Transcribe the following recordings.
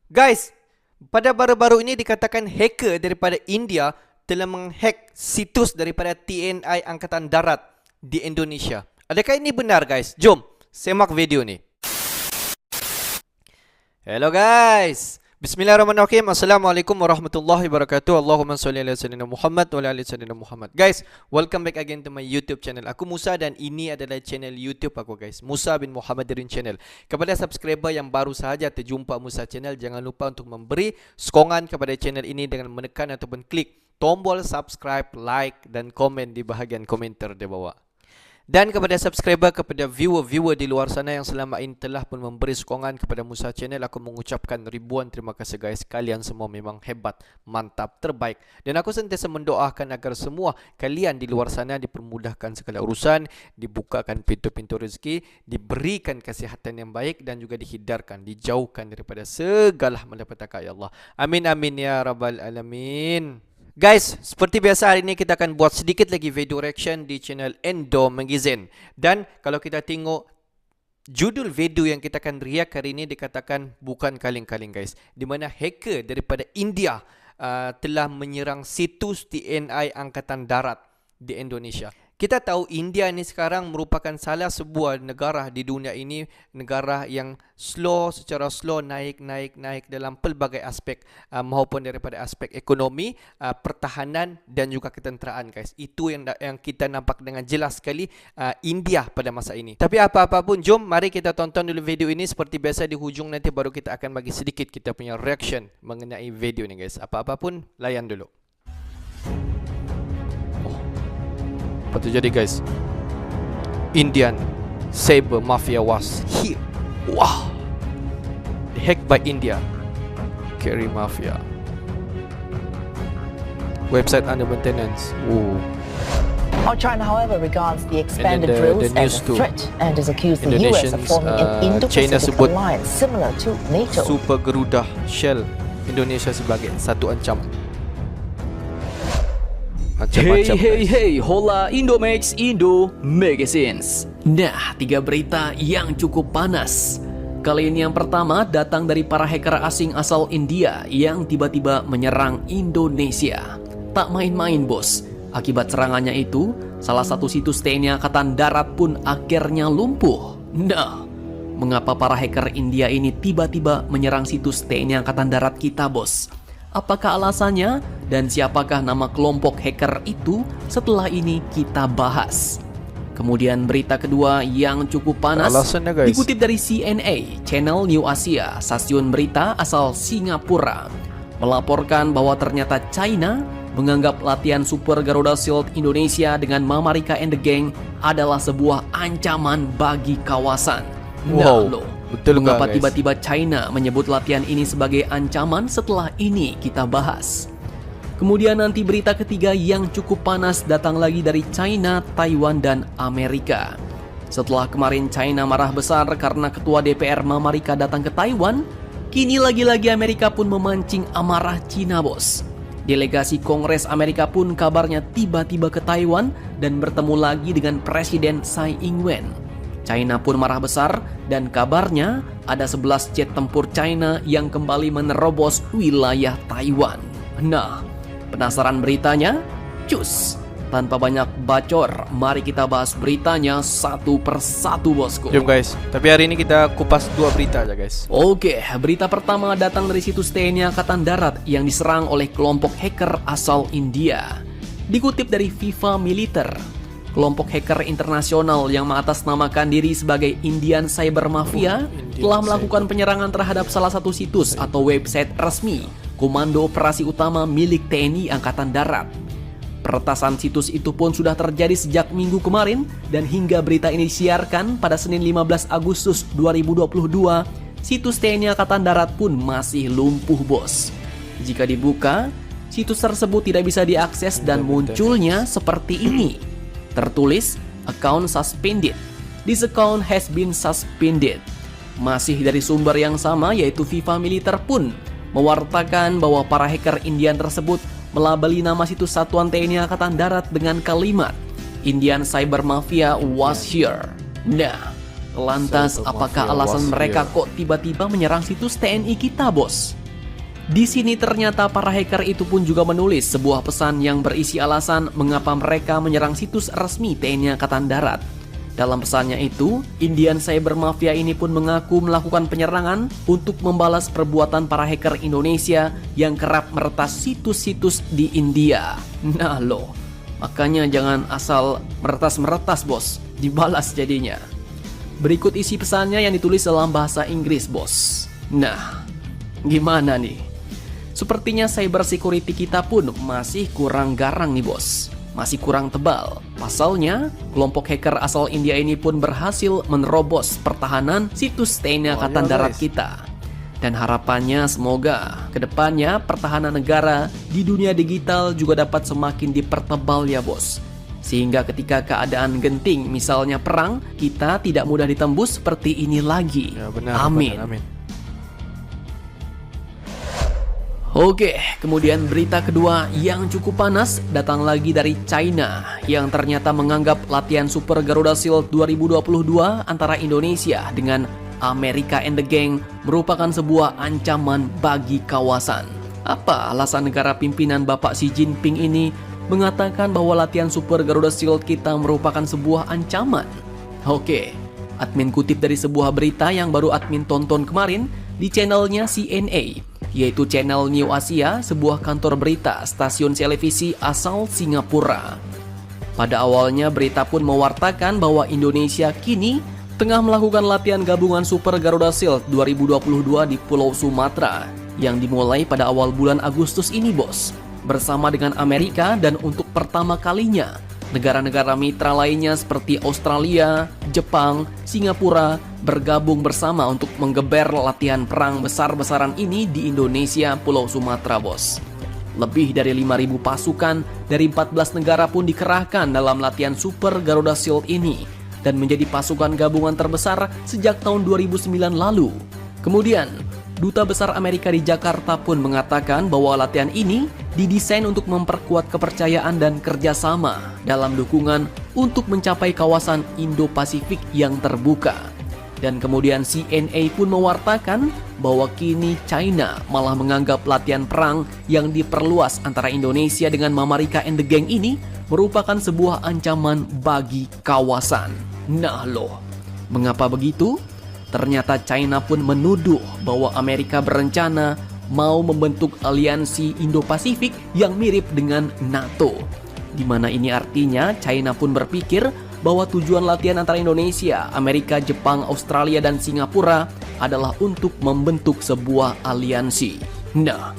Guys, pada baru-baru ini dikatakan hacker daripada India telah menghack situs daripada TNI Angkatan Darat di Indonesia. Adakah ini benar guys? Jom semak video ni. Hello guys, Bismillahirrahmanirrahim. Assalamualaikum warahmatullahi wabarakatuh. Allahumma salli ala sayyidina Muhammad wa ala ali sayyidina Muhammad. Guys, welcome back again to my YouTube channel. Aku Musa dan ini adalah channel YouTube aku guys, Musa bin Muhammadirin Channel. Kepada subscriber yang baru sahaja terjumpa Musa Channel, jangan lupa untuk memberi sokongan kepada channel ini dengan menekan ataupun klik tombol subscribe, like dan komen di bahagian komentar di bawah. Dan kepada subscriber, kepada viewer-viewer di luar sana yang selama ini telah pun memberi sokongan kepada Musa Channel, aku mengucapkan ribuan terima kasih guys. Kalian semua memang hebat, mantap, terbaik. Dan aku sentiasa mendoakan agar semua kalian di luar sana dipermudahkan segala urusan, dibukakan pintu-pintu rezeki, diberikan kesihatan yang baik dan juga dihindarkan, dijauhkan daripada segala malapetaka ya Allah. Amin amin ya rabbal alamin. Guys, seperti biasa hari ini kita akan buat sedikit lagi video reaction di channel Endo Magazine. Dan kalau kita tengok judul video yang kita akan react hari ini dikatakan bukan kaleng-kaleng guys. Di mana hacker daripada India telah menyerang situs TNI Angkatan Darat di Indonesia. Kita tahu India ini sekarang merupakan salah sebuah negara di dunia ini, negara yang secara slow naik dalam pelbagai aspek maupun daripada aspek ekonomi, pertahanan dan juga ketenteraan guys. Itu yang kita nampak dengan jelas sekali India pada masa ini. Tapi apa-apa pun, jom mari kita tonton dulu video ini. Seperti biasa di hujung nanti baru kita akan bagi sedikit kita punya reaction mengenai video ini guys. Apa-apa pun layan dulu. Apa terjadi guys? Indian cyber mafia was here. Wow, hacked by India. Carry mafia. Website under maintenance. Ooh. China, however, regards the expanded drills as a threat and has accused the US of forming an Indo-Pacific alliance similar to NATO. Super Garuda Shell Indonesia sebagai satu ancaman. Hey, hola Indomax Indo Magazines. Nah, 3 berita yang cukup panas. Kali ini yang pertama datang dari para hacker asing asal India yang tiba-tiba menyerang Indonesia. Tak main-main bos. Akibat serangannya itu, salah satu situs TNI Angkatan Darat pun akhirnya lumpuh. Nah, mengapa para hacker India ini tiba-tiba menyerang situs TNI Angkatan Darat kita bos? Apakah alasannya dan siapakah nama kelompok hacker itu? Setelah ini kita bahas. Kemudian berita kedua yang cukup panas dikutip dari CNA, Channel New Asia, stasiun berita asal Singapura, melaporkan bahwa ternyata China menganggap latihan Super Garuda Shield Indonesia dengan Mama Rika and the Gang adalah sebuah ancaman bagi kawasan. Wow. Betul mengapa tiba-tiba China menyebut latihan ini sebagai ancaman? Setelah ini kita bahas. Kemudian nanti berita ketiga yang cukup panas datang lagi dari China, Taiwan, dan Amerika. Setelah kemarin China marah besar karena ketua DPR Mama Rika datang ke Taiwan, kini lagi-lagi Amerika pun memancing amarah China bos. Delegasi Kongres Amerika pun kabarnya tiba-tiba ke Taiwan dan bertemu lagi dengan Presiden Tsai Ing-wen. China pun marah besar dan kabarnya ada 11 jet tempur China yang kembali menerobos wilayah Taiwan. Nah, penasaran beritanya? Cus! Tanpa banyak bacor, mari kita bahas beritanya satu persatu bosku. Jom guys, tapi hari ini kita kupas 2 berita aja guys. Oke, berita pertama datang dari situs TNI Angkatan Darat yang diserang oleh kelompok hacker asal India. Dikutip dari FIFA Militer, kelompok hacker internasional yang mengatasnamakan diri sebagai Indian Cyber Mafia telah melakukan penyerangan terhadap salah satu situs atau website resmi Komando Operasi Utama milik TNI Angkatan Darat. Peretasan situs itu pun sudah terjadi sejak minggu kemarin dan hingga berita ini disiarkan pada Senin 15 Agustus 2022, situs TNI Angkatan Darat pun masih lumpuh bos. Jika dibuka, situs tersebut tidak bisa diakses dan munculnya seperti ini. Tertulis, account suspended. This account has been suspended. Masih dari sumber yang sama yaitu FIFA Militer pun mewartakan bahwa para hacker Indian tersebut melabeli nama situs satuan TNI Angkatan Darat dengan kalimat Indian Cyber Mafia was here. Nah, Lantas, apakah alasan mereka kok tiba-tiba menyerang situs TNI kita, bos? Di sini ternyata para hacker itu pun juga menulis sebuah pesan yang berisi alasan mengapa mereka menyerang situs resmi TNI Angkatan Darat. Dalam pesannya itu, Indian Cyber Mafia ini pun mengaku melakukan penyerangan untuk membalas perbuatan para hacker Indonesia yang kerap meretas situs-situs di India. Nah loh, makanya jangan asal meretas-meretas, bos, dibalas jadinya. Berikut isi pesannya yang ditulis dalam bahasa Inggris, bos. Nah, gimana nih? Sepertinya cyber security kita pun masih kurang garang nih, bos. Masih kurang tebal. Pasalnya, kelompok hacker asal India ini pun berhasil menerobos pertahanan situs TNI Angkatan Darat kita. Dan harapannya semoga kedepannya pertahanan negara di dunia digital juga dapat semakin dipertebal ya, bos. Sehingga ketika keadaan genting, misalnya perang, kita tidak mudah ditembus seperti ini lagi. Ya, benar, amin. Benar, amin. Oke, kemudian berita kedua yang cukup panas datang lagi dari China yang ternyata menganggap latihan Super Garuda Shield 2022 antara Indonesia dengan Amerika and the Gang merupakan sebuah ancaman bagi kawasan. Apa alasan negara pimpinan Bapak Xi Jinping ini mengatakan bahwa latihan Super Garuda Shield kita merupakan sebuah ancaman? Oke, admin kutip dari sebuah berita yang baru admin tonton kemarin di channelnya CNA, yaitu channel New Asia, sebuah kantor berita stasiun televisi asal Singapura. Pada awalnya berita pun mewartakan bahwa Indonesia kini tengah melakukan latihan gabungan Super Garuda Shield 2022 di Pulau Sumatera yang dimulai pada awal bulan Agustus ini, bos, bersama dengan Amerika, dan untuk pertama kalinya negara-negara mitra lainnya seperti Australia, Jepang, Singapura bergabung bersama untuk menggeber latihan perang besar-besaran ini di Indonesia, Pulau Sumatera, bos. Lebih dari 5.000 pasukan dari 14 negara pun dikerahkan dalam latihan Super Garuda Shield ini dan menjadi pasukan gabungan terbesar sejak tahun 2009 lalu. Kemudian, Duta Besar Amerika di Jakarta pun mengatakan bahwa latihan ini didesain untuk memperkuat kepercayaan dan kerjasama dalam dukungan untuk mencapai kawasan Indo-Pasifik yang terbuka. Dan kemudian CNA pun mewartakan bahwa kini China malah menganggap latihan perang yang diperluas antara Indonesia dengan Amerika and the Gang ini merupakan sebuah ancaman bagi kawasan. Nah loh, mengapa begitu? Ternyata China pun menuduh bahwa Amerika berencana mau membentuk aliansi Indo-Pasifik yang mirip dengan NATO. Di mana ini artinya China pun berpikir bahwa tujuan latihan antara Indonesia, Amerika, Jepang, Australia, dan Singapura adalah untuk membentuk sebuah aliansi. Nah,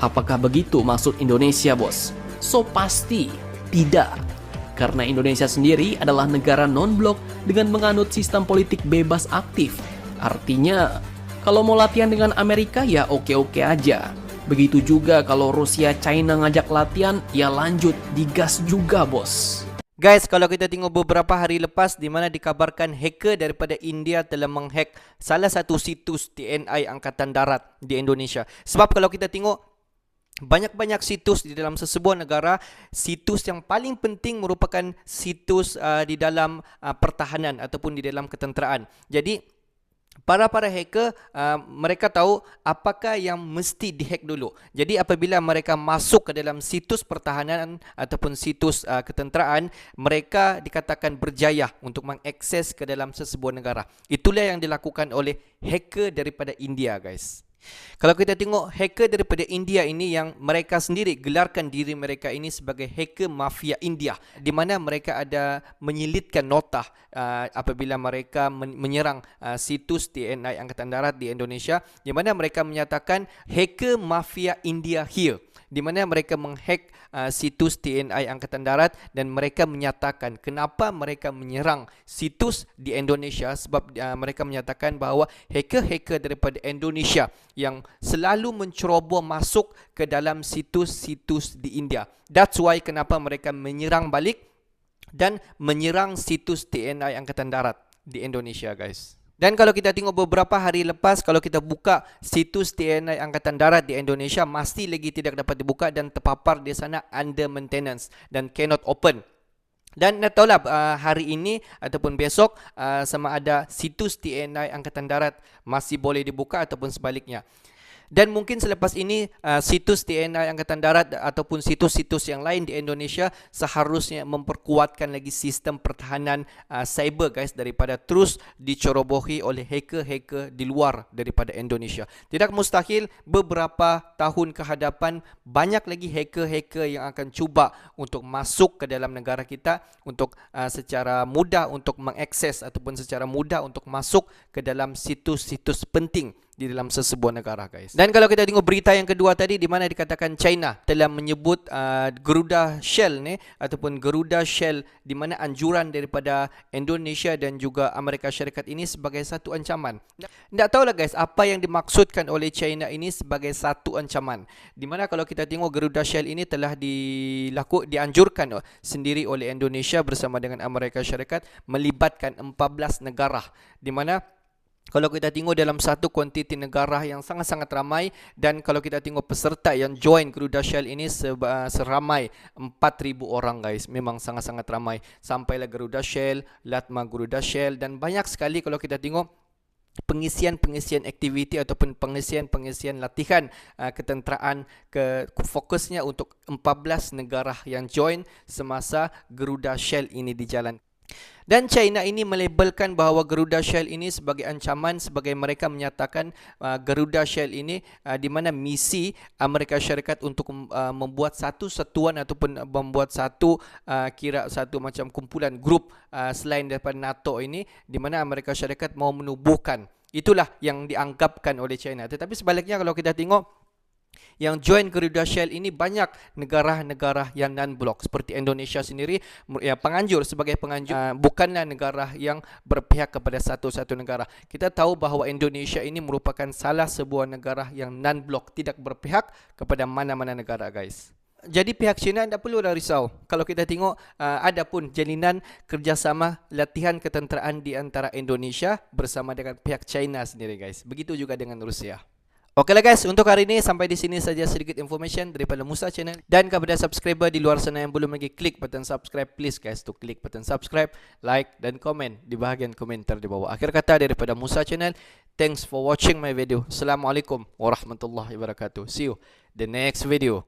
apakah begitu maksud Indonesia, bos? So pasti tidak. Karena Indonesia sendiri adalah negara non-blok dengan menganut sistem politik bebas aktif. Artinya, kalau mau latihan dengan Amerika ya oke-oke aja. Begitu juga kalau Rusia, China ngajak latihan, ya lanjut, digas juga, bos. Guys, kalau kita tengok beberapa hari lepas di mana dikabarkan hacker daripada India telah menghack salah satu situs TNI Angkatan Darat di Indonesia. Sebab kalau kita tengok banyak-banyak situs di dalam sesebuah negara, situs yang paling penting merupakan situs di dalam pertahanan ataupun di dalam ketenteraan. Jadi para hacker mereka tahu apakah yang mesti dihack dulu. Jadi apabila mereka masuk ke dalam situs pertahanan ataupun situs ketenteraan, mereka dikatakan berjaya untuk mengakses ke dalam sesebuah negara. Itulah yang dilakukan oleh hacker daripada India, guys. Kalau kita tengok hacker daripada India ini, yang mereka sendiri gelarkan diri mereka ini sebagai hacker mafia India, di mana mereka ada menyilitkan nota apabila mereka menyerang situs TNI Angkatan Darat di Indonesia, di mana mereka menyatakan hacker mafia India here, di mana mereka menghack situs TNI Angkatan Darat, dan mereka menyatakan kenapa mereka menyerang situs di Indonesia, sebab mereka menyatakan bahawa hacker-hacker daripada Indonesia yang selalu menceroboh masuk ke dalam situs-situs di India. That's why kenapa mereka menyerang balik dan menyerang situs TNI Angkatan Darat di Indonesia, guys. Dan kalau kita tengok beberapa hari lepas, kalau kita buka situs TNI Angkatan Darat di Indonesia, masih lagi tidak dapat dibuka dan terpapar di sana under maintenance dan cannot open. Dan nak tahulah hari ini ataupun besok sama ada situs TNI Angkatan Darat masih boleh dibuka ataupun sebaliknya. Dan mungkin selepas ini situs TNI Angkatan Darat ataupun situs-situs yang lain di Indonesia seharusnya memperkuatkan lagi sistem pertahanan cyber guys, daripada terus dicerobohi oleh hacker-hacker di luar daripada Indonesia. Tidak mustahil beberapa tahun ke hadapan banyak lagi hacker-hacker yang akan cuba untuk masuk ke dalam negara kita untuk secara mudah untuk mengakses ataupun secara mudah untuk masuk ke dalam situs-situs penting di dalam sesebuah negara guys. Dan kalau kita tengok berita yang kedua tadi di mana dikatakan China telah menyebut Garuda Shell ni ataupun Garuda Shell di mana anjuran daripada Indonesia dan juga Amerika Syarikat ini sebagai satu ancaman. Tak tahulah guys apa yang dimaksudkan oleh China ini sebagai satu ancaman. Di mana kalau kita tengok Garuda Shell ini telah dianjurkan sendiri oleh Indonesia bersama dengan Amerika Syarikat melibatkan 14 negara, di mana kalau kita tengok dalam satu kuantiti negara yang sangat-sangat ramai, dan kalau kita tengok peserta yang join Garuda Shell ini seramai 4,000 orang guys. Memang sangat-sangat ramai. Sampailah Garuda Shell, Latma Garuda Shell, dan banyak sekali kalau kita tengok pengisian aktiviti ataupun pengisian latihan ketenteraan fokusnya untuk 14 negara yang join semasa Garuda Shell ini dijalankan. Dan China ini melabelkan bahawa Garuda Shell ini sebagai ancaman, sebagai mereka menyatakan Garuda Shell ini di mana misi Amerika Syarikat untuk membuat satu satuan ataupun membuat satu macam kumpulan grup selain daripada NATO ini, di mana Amerika Syarikat mau menubuhkan. Itulah yang dianggapkan oleh China. Tetapi sebaliknya kalau kita tengok yang join Garuda Shell ini banyak negara-negara yang non-blok seperti Indonesia sendiri ya, sebagai penganjur bukanlah negara yang berpihak kepada satu-satu negara. Kita tahu bahawa Indonesia ini merupakan salah sebuah negara yang non-blok, tidak berpihak kepada mana-mana negara guys. Jadi pihak China tidak perlu risau. Kalau kita tengok ada pun jalinan kerjasama latihan ketenteraan di antara Indonesia bersama dengan pihak China sendiri guys. Begitu juga dengan Rusia. Okeylah guys, untuk hari ini sampai di sini saja sedikit information daripada Musa Channel. Dan kepada subscriber di luar sana yang belum lagi klik button subscribe, please guys to klik button subscribe, like dan komen di bahagian komentar di bawah. Akhir kata daripada Musa Channel, thanks for watching my video. Assalamualaikum warahmatullahi wabarakatuh. See you the next video.